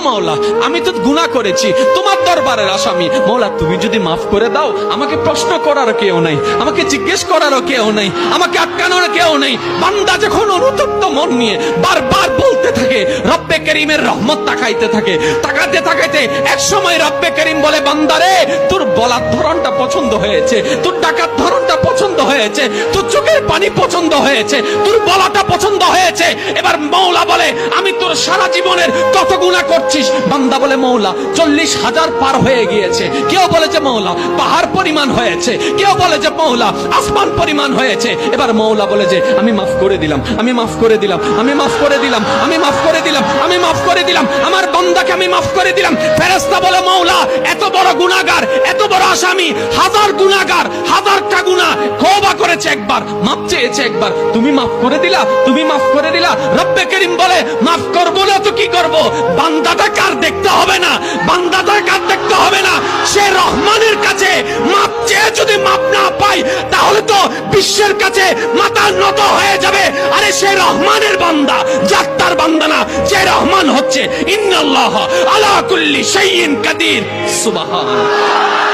মাওলা আমি তো গুনাহ করেছি, তোমার দরবারের আসামি। মাওলা তুমি যদি মাফ করে দাও, আমাকে প্রশ্ন করার কেউ নাই, আমাকে জিজ্ঞেস করার কেউ নাই, আমাকে আটকানোর কেউ নেই। বান্দা যখন অনুতপ্ত মন নিয়ে বারবার বলতে থাকে, রব্বে করিমের রহমত তাকাইতে থাকে, তাকাতে তাকাইতে এক সময় রব্বে করিম বলে, বান্দারে তোর বলার ধরনটা পছন্দ হয়েছে, তোর ডাকার ধরনটা পছন্দ হয়েছে, তোর চোখের পানি পছন্দ হয়েছে, তোর বলাটা পছন্দ হয়েছে। এবার মাওলা বলে, আমি তোর সারা জীবনের কত গুনাহ করছিস? বান্দা বলে, মাওলা 40,000 পার হয়ে গিয়েছে। কেউ বলে যে মাওলা পাহাড় পরিমাণ হয়েছে, কেউ বলে যে মাওলা আসমান পরিমাণ হয়েছে। এবার মাওলা বলে যে আমি মাফ করে দিলাম, আমি মাফ করে দিলাম, আমি মাফ করে দিলাম, আমি মাফ করে দিলাম, আমি মাফ করে দিলাম, আমার বান্দাকে আমি মাফ করে দিলাম। ফেরেশতা বলে, মাওলা এত বড় গুনাহগার, এত বড় আসামি, হাজার গুনাহগার, হাজারটা গুনাহ তওবা করেছে একবার, মাফ চেয়েছে একবার, তুমি মাফ করে দিলা, তুমি মাফ করে দিলা। রব্বে করিম বলে, মাফ করব না তো কি করব? বান্দাটা কার দেখতে হবে না, বান্দাটা কার দেখতে হবে না, সে রহমানের কাছে মাফ চেয়ে যদি মাফ না পাই, তাহলে তো বিশ্বের কাছে মাথা নত হয়ে যাবে। আরে সে রহমানের বান্দা, জাত্তার বান্দা না, যে রহমান হচ্ছে ইন্নাল্লাহ আলা কুল্লি শাইইন কাদির। সুবহানাল্লাহ।